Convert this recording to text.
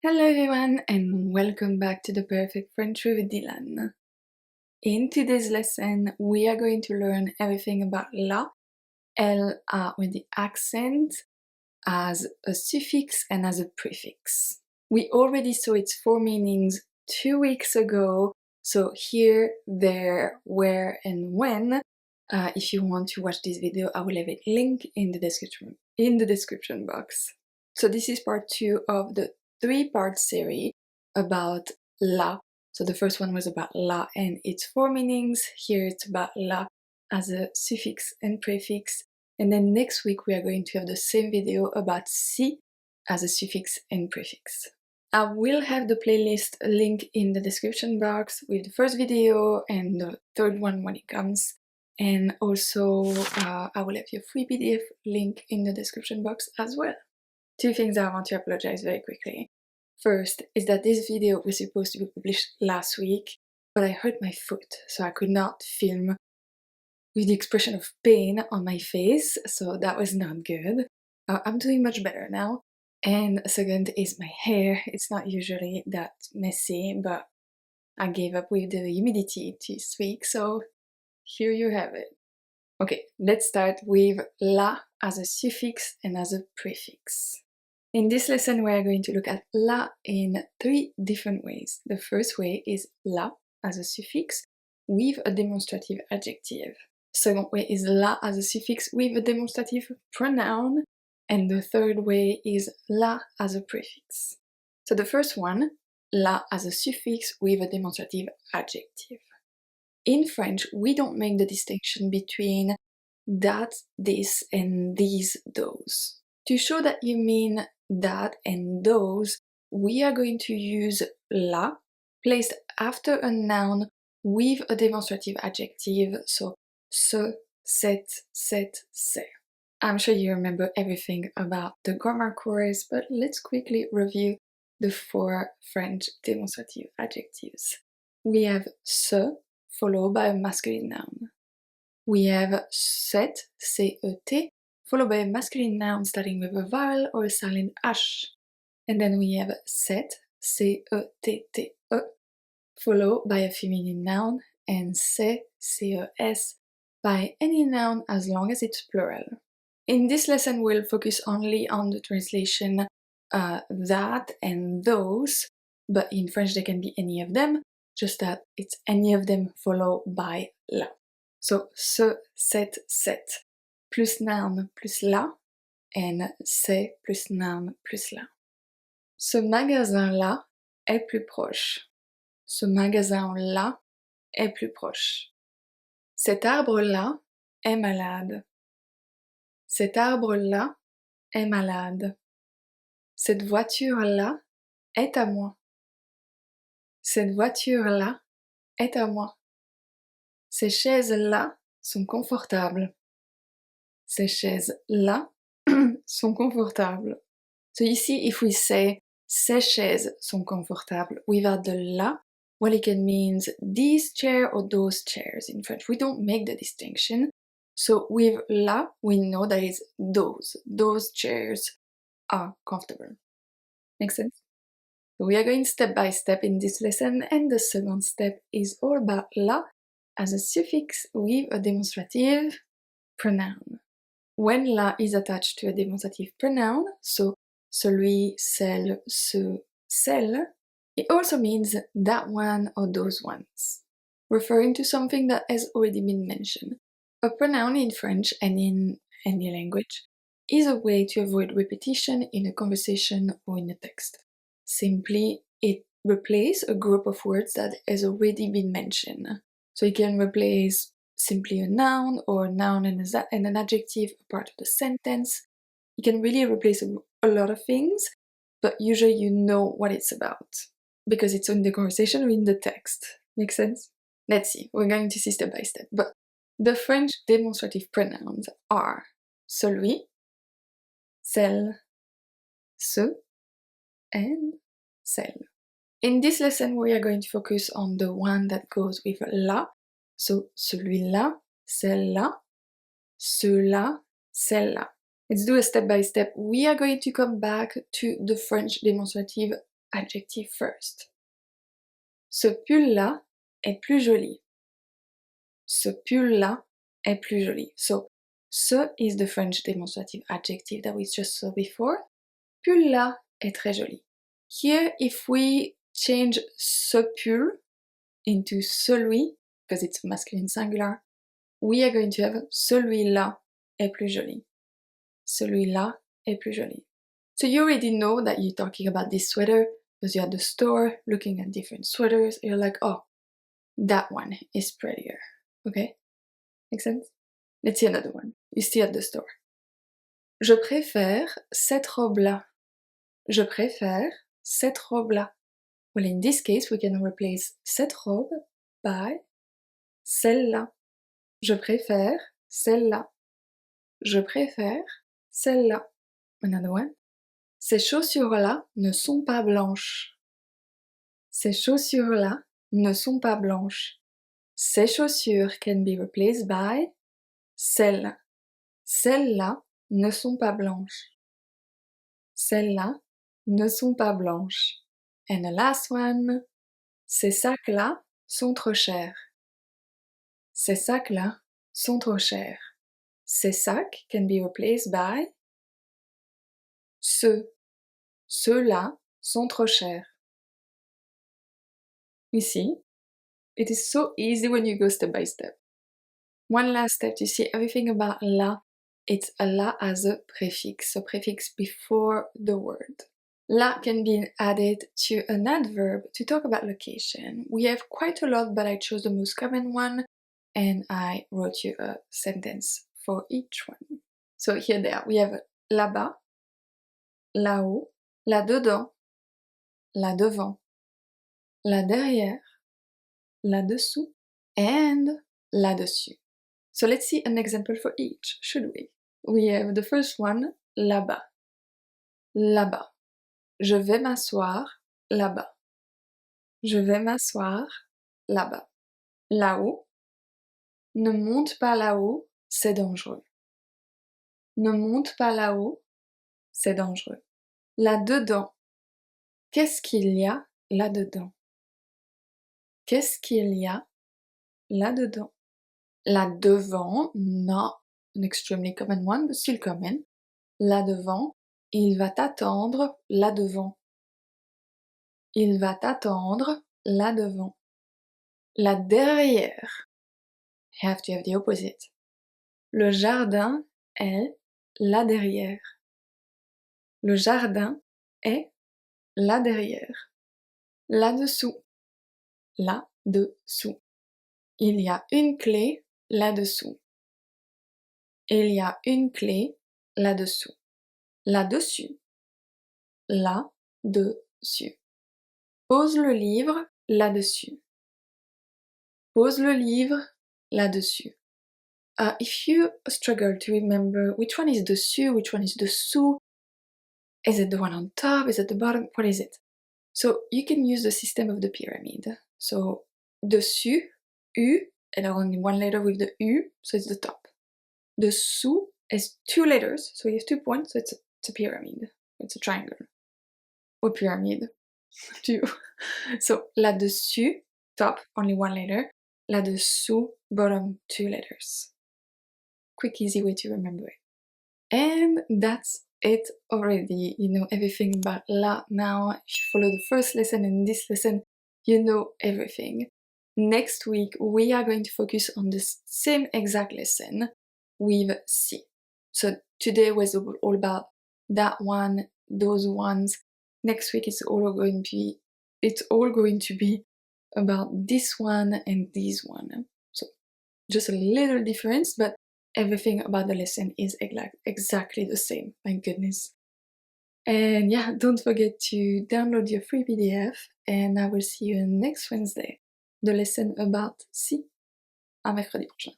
Hello everyone and welcome back to the Perfect French with Dylane. In today's lesson we are going to learn everything about là, L-A with the accent, as a suffix and as a prefix. We already saw its four meanings 2 weeks ago, so here, there, where and when. If you want to watch this video, I will leave a link in the description box. So this is part 2 of the 3-part series about là. So the first one was about là and its four meanings. Here it's about là as a suffix and prefix. And then next week we are going to have the same video about si as a suffix and prefix. I will have the playlist link in the description box with the first video and the third one when it comes. And also I will have your free PDF link in the description box as well. 2 things I want to apologize very quickly. First is that this video was supposed to be published last week, but I hurt my foot, so I could not film with the expression of pain on my face, so that was not good. I'm doing much better now. And second is my hair. It's not usually that messy, but I gave up with the humidity this week, so here you have it. Okay, let's start with là as a suffix and as a prefix. In this lesson we are going to look at là in 3 different ways. The first way is là as a suffix with a demonstrative adjective. Second way is là as a suffix with a demonstrative pronoun. And the third way is là as a prefix. So the first one, là as a suffix with a demonstrative adjective. In French, we don't make the distinction between that, this, and these, those. To show that you mean that and those, we are going to use là placed after a noun with a demonstrative adjective, so ce, cette, c'est. I'm sure you remember everything about the grammar course, but let's quickly review the 4 French demonstrative adjectives. We have ce, followed by a masculine noun. We have cette, C-E-T, followed by a masculine noun starting with a vowel or a silent H. And then we have cette, C-E-T-T-E, followed by a feminine noun, and c'est, C-E-S, by any noun as long as it's plural. In this lesson we'll focus only on the translation that and those, but in French they can be any of them, just that it's any of them followed by là. So ce, cette, cette, plus noun plus là, and c'est plus noun plus là. Ce magasin-là est plus proche. Ce magasin-là est plus proche. Cet arbre-là est malade. Cet arbre-là est malade. Cette voiture-là est à moi. Cette voiture-là est à moi. Ces chaises-là sont confortables. Ces chaises-là sont confortables. So ici, if we say ces chaises sont confortables without the là, well, it can mean these chairs or those chairs in French. We don't make the distinction. So with là, we know that it's those. Those chairs are comfortable. Make sense? We are going step by step in this lesson, and the second step is all about là as a suffix with a demonstrative pronoun. When là is attached to a demonstrative pronoun, so celui, celle, ce, celle, it also means that one or those ones, referring to something that has already been mentioned. A pronoun in French and in any language is a way to avoid repetition in a conversation or in a text. Simply, it replaces a group of words that has already been mentioned. So it can replace simply a noun or a noun and an adjective, a part of the sentence. It can really replace a lot of things, but usually you know what it's about because it's in the conversation or in the text. Make sense? Let's see, we're going to see step by step. But the French demonstrative pronouns are celui, celle, ce, and celle. In this lesson, we are going to focus on the one that goes with là, so celui-là, celle-là, ceux-là, celle-là. Let's do a step by step. We are going to come back to the French demonstrative adjective first. Ce pull-là est plus joli. Ce pull-là est plus joli. So, ce is the French demonstrative adjective that we just saw before. Pull-là est très joli. Here, if we change ce pull into celui, because it's masculine singular, we are going to have celui-là est plus joli. Celui-là est plus joli. So you already know that you're talking about this sweater because you're at the store looking at different sweaters. You're like, oh, that one is prettier. Okay? Make sense? Let's see another one. You're still at the store. Je préfère cette robe-là. Je préfère cette robe-là. Well, in this case, we can replace cette robe by celle-là. Je préfère celle-là. Je préfère celle-là. Another one. Ces chaussures-là ne sont pas blanches. Ces chaussures-là ne sont pas blanches. Ces chaussures can be replaced by celles. Celles-là ne sont pas blanches. Celles-là ne sont pas blanches. And the last one. Ces sacs-là sont trop chers. Ces sacs-là sont trop chers. Ces sacs can be replaced by ceux. Ceux-là sont trop chers. You see, it is so easy when you go step by step. One last step to see everything about là. It's a là as a prefix, a prefix before the word. Là can be added to an adverb to talk about location. We have quite a lot, but I chose the most common one, and I wrote you a sentence for each one. So here they are. We have là-bas, là-haut, là-dedans, là-devant, là-derrière, là-dessous, and là-dessus. So let's see an example for each, should we? We have the first one, là-bas. Là-bas. Je vais m'asseoir là-bas. Je vais m'asseoir là-bas. Là-haut. Ne monte pas là-haut, c'est dangereux. Ne monte pas là-haut, c'est dangereux. Là-dedans. Qu'est-ce qu'il y a là-dedans? Qu'est-ce qu'il y a là-dedans? Là-devant, not an extremely common one, but still common. Là-devant, il va t'attendre là-devant. Il va t'attendre là-devant. Là-derrière. You have to have the opposite. Le jardin est là-derrière. Le jardin est là-derrière. Là-dessous. Là-dessous. Il y a une clé là-dessous. Il y a une clé là-dessous. Là-dessus. Là-dessus. Pose le livre là-dessus. Pose le livre là-dessus. If you struggle to remember which one is dessus, which one is dessous, is it the one on top, is it the bottom, what is it? So you can use the system of the pyramid. So dessus, U, and only one letter with the U, so it's the top. Dessous is two letters, so you have 2 points, so it's a pyramid. It's a triangle. Or pyramid. Two. So là-dessus, top, only one letter. Là-dessous, bottom, 2 letters. Quick, easy way to remember it. And that's it already. You know everything about là now. If you follow the first lesson and this lesson, you know everything. Next week, we are going to focus on the same exact lesson with si. So today was all about that one, those ones. Next week it's all going to be about this one and this one. So just a little difference, but everything about the lesson is exactly the same. My goodness. And yeah, don't forget to download your free PDF, and I will see you next Wednesday. The lesson about si. À mercredi prochain.